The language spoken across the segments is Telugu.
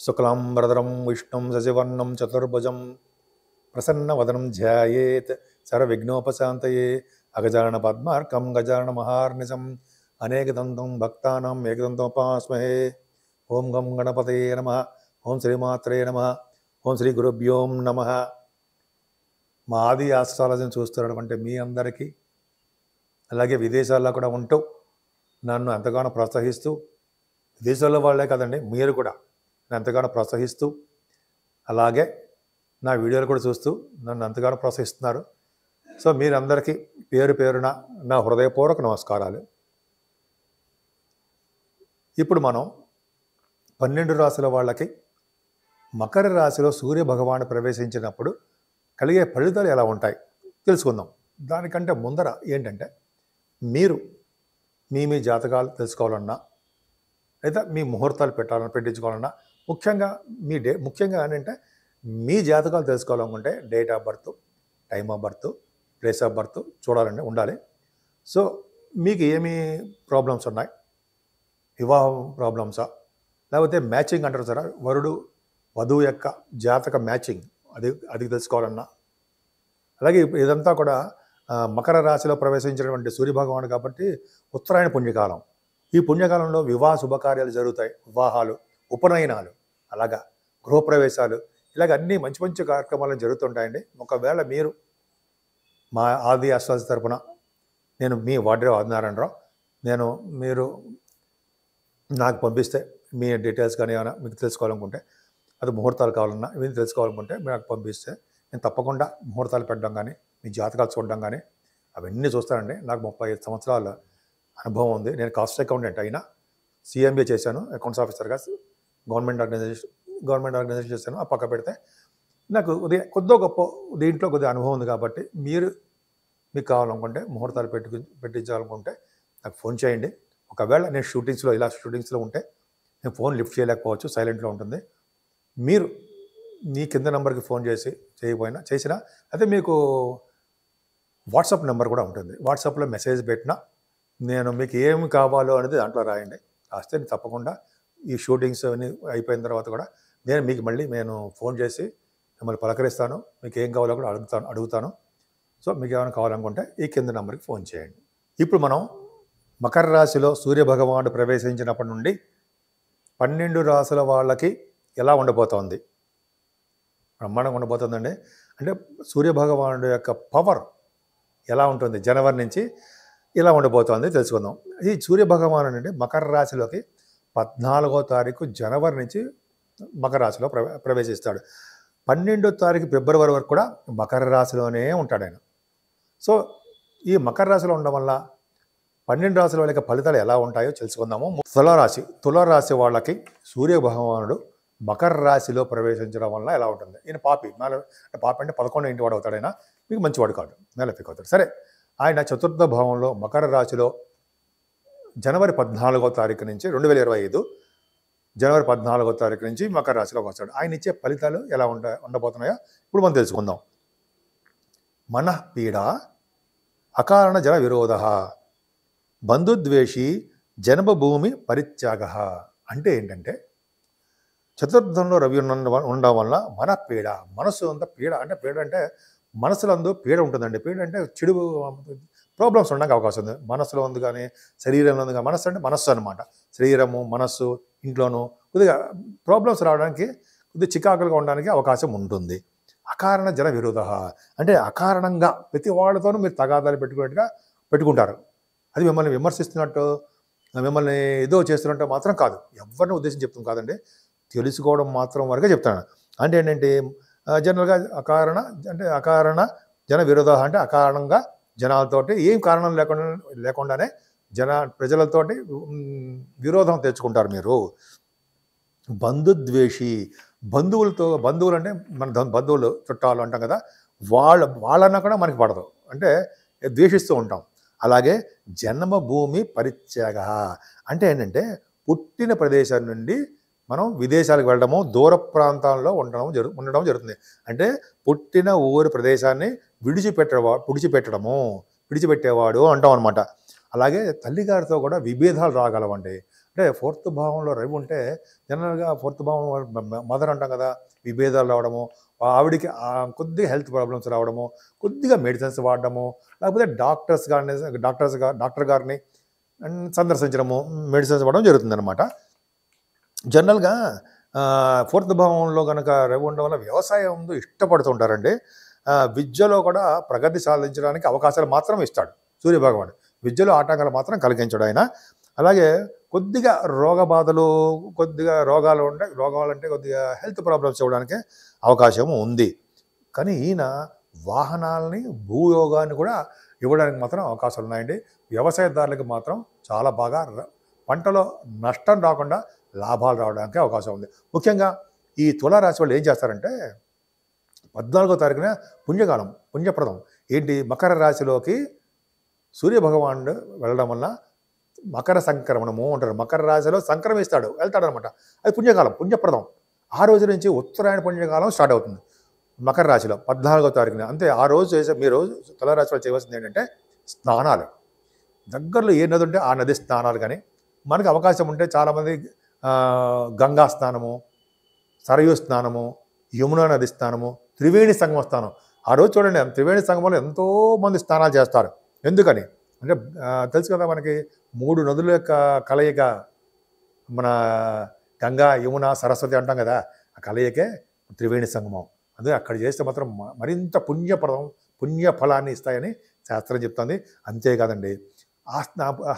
శుక్లాంబరధరం విష్ణుం శశివర్ణం చతుర్భుజం ప్రసన్నవదనం ధ్యాయేత్ సర్వవిఘ్నోపశాంతయే అగజానన పద్మార్కం గజానన మహార్నిశం అనేకదంతం భక్తానాం ఏకదంతోపాస్మహే. ఓం గం గణపతయే నమః. ఓం శ్రీమాత్రే నమః. ఓం శ్రీ గురుభ్యోం నమః. మా ఆది ఆస్ట్రాలజీని చూస్తున్నటువంటి మీ అందరికీ, అలాగే విదేశాల్లో కూడా ఉంటూ నన్ను ఎంతగానో ప్రోత్సహిస్తూ, విదేశాల్లో వాళ్ళే కదండి, మీరు కూడా నన్ను ఎంతగానో ప్రోత్సహిస్తూ, అలాగే నా వీడియోలు కూడా చూస్తూ నన్ను ఎంతగానో ప్రోత్సహిస్తున్నారు. సో మీరందరికీ పేరు పేరున నా హృదయపూర్వక నమస్కారాలు. ఇప్పుడు మనం 12 రాశుల వాళ్ళకి మకర రాశిలో సూర్య భగవాను ప్రవేశించినప్పుడు కలిగే ఫలితాలు ఎలా ఉంటాయి తెలుసుకుందాం. దానికంటే ముందర ఏంటంటే, మీరు మీ జాతకాలు తెలుసుకోవాలన్నా, లేదా మీ ముహూర్తాలు పెట్టించుకోవాలన్నా, ముఖ్యంగా ఏంటంటే మీ జాతకాలు తెలుసుకోవాలనుకుంటే date of birth, time of birth, place of birth ఉండాలి. సో మీకు ఏమి ప్రాబ్లమ్స్ ఉన్నాయి, వివాహం ప్రాబ్లమ్సా, లేకపోతే మ్యాచింగ్ అంటారు సార్, వధువు యొక్క జాతక మ్యాచింగ్, అది తెలుసుకోవాలన్నా, అలాగే ఇదంతా కూడా మకర రాశిలో ప్రవేశించినటువంటి సూర్యభగవాను కాబట్టి ఉత్తరాయణ పుణ్యకాలం. ఈ పుణ్యకాలంలో వివాహ శుభకార్యాలు జరుగుతాయి. వివాహాలు, ఉపనయనాలు, అలాగా గృహప్రవేశాలు, ఇలాగ అన్నీ మంచి మంచి కార్యక్రమాలు జరుగుతుంటాయండి. ఒకవేళ మీరు మా ఆది ఆస్ట్రాలజీ తరపున, నేను మీ వాడ్రే ఆదినారాయణరావు, మీరు నాకు పంపిస్తే మీ డీటెయిల్స్ కానీ ఏమైనా మీకు తెలుసుకోవాలనుకుంటే, అది ముహూర్తాలు కావాలన్నా ఇవన్నీ తెలుసుకోవాలనుకుంటే మీరు నాకు పంపిస్తే నేను తప్పకుండా ముహూర్తాలు పెట్టడం కానీ, మీ జాతకాలు చూడడం కానీ అవన్నీ చూస్తానండి. నాకు 35 సంవత్సరాల అనుభవం ఉంది. నేను కాస్ట్ అకౌంటెంట్ అయినా, CMA చేశాను, అకౌంట్స్ ఆఫీసర్గా గవర్నమెంట్ ఆర్గనైజేషన్ చేశాను. ఆ పక్క పెడితే నాకు కొద్దో గొప్ప దీంట్లో కొద్దిగా అనుభవం ఉంది కాబట్టి మీకు కావాలనుకుంటే, ముహూర్తాలు పెట్టించాలనుకుంటే నాకు ఫోన్ చేయండి. ఒకవేళ నేను షూటింగ్స్లో ఉంటే నేను ఫోన్ లిఫ్ట్ చేయలేకపోవచ్చు, సైలెంట్లో ఉంటుంది. మీరు మీ కింద నెంబర్కి ఫోన్ చేసినా అయితే మీకు వాట్సాప్ నెంబర్ కూడా ఉంటుంది. వాట్సాప్లో మెసేజ్ పెట్టినా నేను మీకు ఏమి కావాలో అనేది దాంట్లో రాయండి. రాస్తే నేను తప్పకుండా ఈ షూటింగ్స్ అన్నీ అయిపోయిన తర్వాత కూడా నేను ఫోన్ చేసి మిమ్మల్ని పలకరిస్తాను. మీకు ఏం కావాలో కూడా అడుగుతాను. సో మీకు ఏమైనా కావాలనుకుంటే ఈ కింద నెంబర్కి ఫోన్ చేయండి. ఇప్పుడు మనం మకర రాశిలో సూర్యభగవానుడు ప్రవేశించినప్పటి నుండి 12 రాశుల వాళ్ళకి ఎలా ఉండబోతోంది, బ్రహ్మాండంగా ఉండబోతుందండి. అంటే సూర్యభగవానుడు యొక్క పవర్ ఎలా ఉంటుంది, జనవరి నుంచి ఇలా ఉండబోతోంది తెలుసుకుందాం. ఈ సూర్యభగవానుడు అంటే మకర రాశిలోకి 14వ తారీఖు జనవరి నుంచి మకర రాశిలో ప్రవేశిస్తాడు. 12వ తారీఖు ఫిబ్రవరి వరకు కూడా మకర రాశిలోనే ఉంటాడు ఆయన. సో ఈ మకర రాశిలో ఉండడం వల్ల 12 రాశుల వాళ్ళకి ఫలితాలు ఎలా ఉంటాయో తెలుసుకుందాము. తులారాశి వాళ్ళకి సూర్యభగవానుడు మకర రాశిలో ప్రవేశించడం వల్ల ఎలా ఉంటుంది. ఈయన పాపి అంటే 11వ ఇంటి వాడు అవుతాడు. ఆయన మీకు మంచివాడు కాదు, నెలపిక అవుతాడు. సరే, ఆయన చతుర్థ భావంలో మకర రాశిలో జనవరి 14వ తారీఖు నుంచి 2025 జనవరి 14వ తారీఖు నుంచి మకర రాశిలోకి వస్తాడు. ఆయన ఇచ్చే ఫలితాలు ఎలా ఉండబోతున్నాయో ఇప్పుడు మనం తెలుసుకుందాం. మనఃపీడ అకారణ జన విరోధ బంధుద్వేషి జన్మభూమి పరిత్యాగ. అంటే ఏంటంటే, చతుర్థంలో రవి ఉండడం వల్ల మనఃపీడ, మనస్సు అంతా పీడ. అంటే పీడ అంటే మనసులందు పీడ ఉంటుందండి. పీడ అంటే చెడు ప్రాబ్లమ్స్ ఉండడానికి అవకాశం ఉంది. మనసులో ఉంది కానీ శరీరంలో ఉంది కానీ, మనస్సు అంటే మనస్సు అనమాట. శరీరము, మనస్సు, ఇంట్లోనూ కొద్దిగా ప్రాబ్లమ్స్ రావడానికి, కొద్దిగా చికాకులుగా ఉండడానికి అవకాశం ఉంటుంది. అకారణ జన విరోధ అంటే అకారణంగా ప్రతి వాళ్ళతోనూ మీరు తగాదాలు పెట్టుకుంటారు. అది మిమ్మల్ని విమర్శిస్తున్నట్టు, మిమ్మల్ని ఏదో చేస్తున్నట్టు మాత్రం కాదు. ఎవరిని ఉద్దేశం చెప్తుంది కాదండి, తెలుసుకోవడం మాత్రం వరకే చెప్తాను. అంటే ఏంటంటే, జనరల్గా అకారణ జన విరోధ అంటే అకారణంగా జనాలతోటి ఏం కారణం లేకుండానే ప్రజలతోటి విరోధం తెచ్చుకుంటారు మీరు. బంధుద్వేషి, బంధువులు అంటే మన బంధువులు, చుట్టాలు అంటాం కదా, వాళ్ళన్నా కూడా మనకి పడదు, అంటే ద్వేషిస్తూ ఉంటాం. అలాగే జన్మభూమి పరిత్యాగ అంటే ఏంటంటే, పుట్టిన ప్రదేశం నుండి మనం విదేశాలకు వెళ్ళడము, దూర ప్రాంతాల్లో ఉండడం జరుగుతుంది. అంటే పుట్టిన ఊరి ప్రదేశాన్ని విడిచిపెట్టేవాడు అంటాం అనమాట. అలాగే తల్లిగారితో కూడా విభేదాలు రాగలవండి. అంటే ఫోర్త్ భావంలో రవి ఉంటే జనరల్గా ఫోర్త్ భావం మదర్ అంటాం కదా, విభేదాలు రావడము, ఆవిడికి కొద్దిగా హెల్త్ ప్రాబ్లమ్స్ రావడము, కొద్దిగా మెడిసిన్స్ వాడడము, లేకపోతే డాక్టర్ గారిని సందర్శించడము, మెడిసిన్స్ ఇవ్వడం జరుగుతుందన్నమాట. జనరల్గా ఫోర్త్ భావంలో కనుక రవి ఉండడం వల్ల వ్యవసాయం ఇష్టపడుతుంటారండి. విద్యలో కూడా ప్రగతి సాధించడానికి అవకాశాలు మాత్రం ఇస్తాడు సూర్యభగవానుడు. విద్యలో ఆటంకాలు మాత్రం కలిగించాడు ఆయన. అలాగే కొద్దిగా కొద్దిగా రోగాలంటే కొద్దిగా హెల్త్ ప్రాబ్లమ్స్ ఇవ్వడానికి అవకాశం ఉంది. కానీ ఈయన వాహనాలని, భూయోగాన్ని కూడా ఇవ్వడానికి మాత్రం అవకాశాలు ఉన్నాయండి. వ్యవసాయదారులకు మాత్రం చాలా బాగా పంటలో నష్టం రాకుండా లాభాలు రావడానికి అవకాశం ఉంది. ముఖ్యంగా ఈ తులారాశి వాళ్ళు ఏం చేస్తారంటే 14వ తారీఖున పుణ్యకాలం, పుణ్యప్రదం. ఏంటి, మకర రాశిలోకి సూర్యభగవానుడు వెళ్ళడం వల్ల మకర సంక్రమణము అంటారు. మకర రాశిలో వెళ్తాడనమాట. అది పుణ్యకాలం, పుణ్యప్రదం. ఆ రోజు నుంచి ఉత్తరాయణ పుణ్యకాలం స్టార్ట్ అవుతుంది మకర రాశిలో 14వ తారీఖున. అంతే ఆ రోజు మీరు తులారాశి వాళ్ళు చేయవలసింది ఏంటంటే స్నానాలు. దగ్గరలో ఏ నది ఉంటే ఆ నది స్నానాలు. కానీ మనకు అవకాశం ఉంటే చాలామంది గంగా స్నానము, సరయూ స్నానము, యమునా నది స్నానము, త్రివేణి సంగమ స్నానం. ఆ రోజు చూడండి, త్రివేణి సంగమంలో ఎంతోమంది స్నానాలు చేస్తారు. ఎందుకని అంటే తెలుసు కదా, మనకి 3 నదుల యొక్క కలయిక మన గంగా, యమున, సరస్వతి అంటాం కదా, ఆ కలయికే త్రివేణి సంగమం. అందుకే అక్కడ చేస్తే మాత్రం మరింత పుణ్యఫలాన్ని ఇస్తాయని శాస్త్రం చెప్తుంది. అంతేకాదండి, ఆ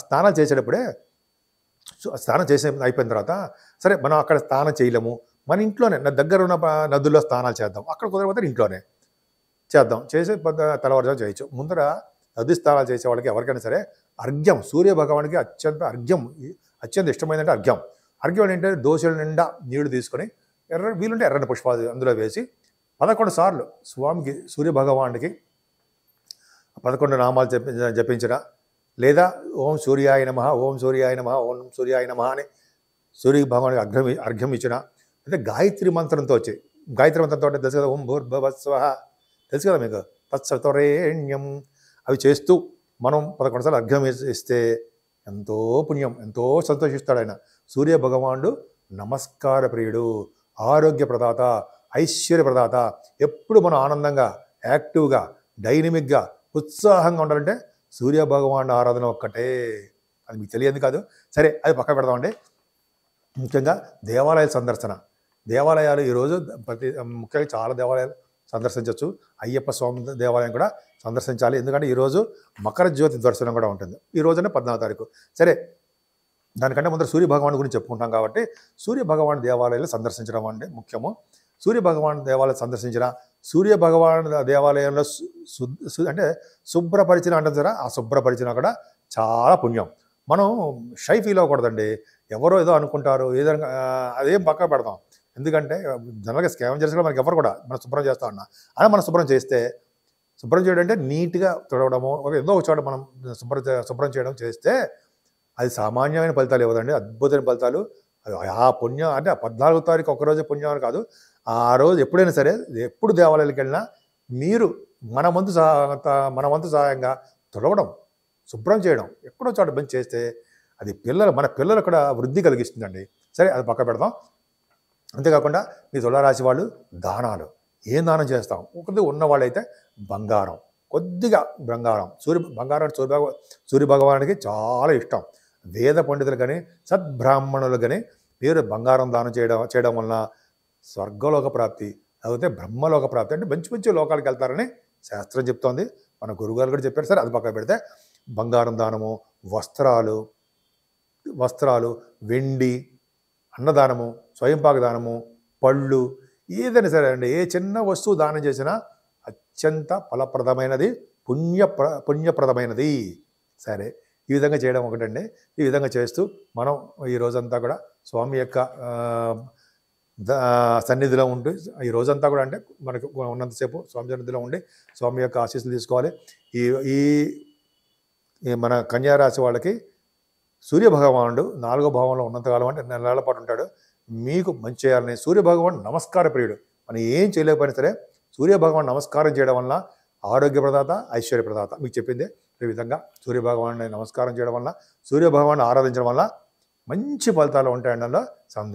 స్నానాలు చేసేటప్పుడే స్నానం అయిపోయిన తర్వాత సరే మనం అక్కడ స్నానం చేయలేము, మన ఇంట్లోనే దగ్గర ఉన్న నదుల్లో స్నానాలు చేద్దాం. అక్కడ కుదరకపోతే ఇంట్లోనే చేద్దాం. తెల్లవారుజాము చేయొచ్చు. ముందర నది స్నానాలు చేసే వాళ్ళకి ఎవరికైనా సరే అర్ఘ్యం, సూర్యభగవానికి అత్యంత ఇష్టమైనదంటే అర్ఘ్యం. అర్ఘ్యం ఏంటంటే దోశల నిండా నీళ్లు తీసుకొని వీలుంటే ఎర్రని పుష్పాలు అందులో వేసి 11 సార్లు స్వామికి, సూర్యభగవానికి 11 నామాలు జపించిన, లేదా ఓం సూర్యాయ నమః, ఓం సూర్యాయ నమః, ఓం సూర్యాయ నమః అని సూర్య భగవానికి అర్ఘ్యం ఇచ్చిన, అయితే గాయత్రి మంత్రంతో తెలుసు కదా, ఓం భూర్భువస్వః తెలుసు కదా మీకు, తత్సవితుర్వరేణ్యం, అవి చేస్తూ మనం 11 సార్లు అర్ఘ్యం ఇస్తే ఎంతో పుణ్యం, ఎంతో సంతోషిస్తాడు ఆయన. సూర్య భగవానుడు నమస్కార ప్రియుడు, ఆరోగ్య ప్రదాత, ఐశ్వర్య ప్రదాత. ఎప్పుడు మనం ఆనందంగా, యాక్టివ్గా, డైనమిక్గా, ఉత్సాహంగా ఉండాలంటే సూర్యభగవాను ఆరాధన ఒక్కటే. అది మీకు తెలియదు కాదు. సరే, అది పక్క పెడదామండి. ముఖ్యంగా దేవాలయాల సందర్శన. దేవాలయాలు ఈరోజు ముఖ్యంగా చాలా దేవాలయాలు సందర్శించవచ్చు. అయ్యప్ప స్వామి దేవాలయం కూడా సందర్శించాలి. ఎందుకంటే ఈరోజు మకర జ్యోతి దర్శనం కూడా ఉంటుంది. ఈ రోజునే 14వ తారీఖు. సరే, దానికంటే ముందర సూర్యభగవాను గురించి చెప్పుకుంటాం కాబట్టి సూర్యభగవాను దేవాలయాలు సందర్శించడం అంటే ముఖ్యము. సూర్యభగవాను దేవాలయం సందర్శించిన, సూర్యభగవాను దేవాలయంలో అంటే శుభ్రపరిచిన అంటారు సరే, ఆ శుభ్రపరిచినా కూడా చాలా పుణ్యం. మనం షై ఫీల్ అవ్వకూడదండి. ఎవరో ఏదో అనుకుంటారు, ఏదైనా అదేం పక్క పెడతాం. ఎందుకంటే జనరల్గా స్కావెంజర్స్ కూడా మనకి ఎవరు కూడా మనం శుభ్రం చేస్తా ఉన్నా, అలా మనం శుభ్రం చేయడం అంటే నీట్గా తుడవడము, ఏదో ఒక చోట మనం శుభ్రం చేయడం చేస్తే అది సామాన్యమైన ఫలితాలు ఇవ్వదండి, అద్భుతమైన ఫలితాలు. ఆ పుణ్యం అంటే 14వ తారీఖు ఒకరోజు పుణ్యం అని కాదు, ఆ రోజు ఎప్పుడైనా సరే, ఎప్పుడు దేవాలయాలకు వెళ్ళినా మీరు మన వంతు సహాయంగా తుడవడం, శుభ్రం చేయడం, ఎక్కడో చోట బంద్ చేస్తే అది మన పిల్లలు కూడా వృద్ధి కలిగిస్తుందండి. సరే, అది పక్క పెడదాం. అంతేకాకుండా మీ తులారాశి వాళ్ళు దానాలు ఏం దానం చేస్తాం? ఒకటి ఉన్నవాళ్ళైతే బంగారం, కొద్దిగా బంగారం. సూర్యభగవానికి చాలా ఇష్టం. వేద పండితులు కానీ, సద్బ్రాహ్మణులు కానీ మీరు బంగారం దానం చేయడం వలన స్వర్గలోక ప్రాప్తి, లేకపోతే బ్రహ్మలోక ప్రాప్తి, అంటే మంచి మంచి లోకాలకు వెళ్తారని శాస్త్రం చెప్తోంది. మన గురువుగారు కూడా చెప్పారు. సరే, అది పక్కన పెడితే బంగారం దానము, వస్త్రాలు, వెండి, అన్నదానము, స్వయంపాక దానము, పళ్ళు, ఏదైనా సరే అండి, ఏ చిన్న వస్తువు దానం చేసినా అత్యంత ఫలప్రదమైనది, పుణ్యప్రదమైనది. సరే, ఈ విధంగా చేయడం ఒకటండి. ఈ విధంగా చేస్తూ మనం ఈ రోజంతా కూడా స్వామి యొక్క సన్నిధిలో ఉండి, ఈ రోజంతా కూడా అంటే మనకు ఉన్నంతసేపు స్వామి సన్నిధిలో ఉండి స్వామి యొక్క ఆశీస్సులు తీసుకోవాలి. ఈ మన కన్యారాశి వాళ్ళకి సూర్యభగవానుడు 4వ భావంలో ఉన్నంతకాలం అంటే నెలల పాటు ఉంటాడు. మీకు మంచి చేయాలని సూర్యభగవాన్ నమస్కార ప్రియుడు. మనం ఏం చేయలేకపోయినా సరే సూర్యభగవాన్ నమస్కారం చేయడం వల్ల ఆరోగ్య ప్రదాత, ఐశ్వర్య ప్రదాత. మీకు చెప్పిందే ఈ విధంగా సూర్యభగవాన్ని నమస్కారం చేయడం వల్ల, సూర్యభగవాన్ని ఆరాధించడం వల్ల మంచి ఫలితాలు ఉంటాయండి, అందులో సందేహం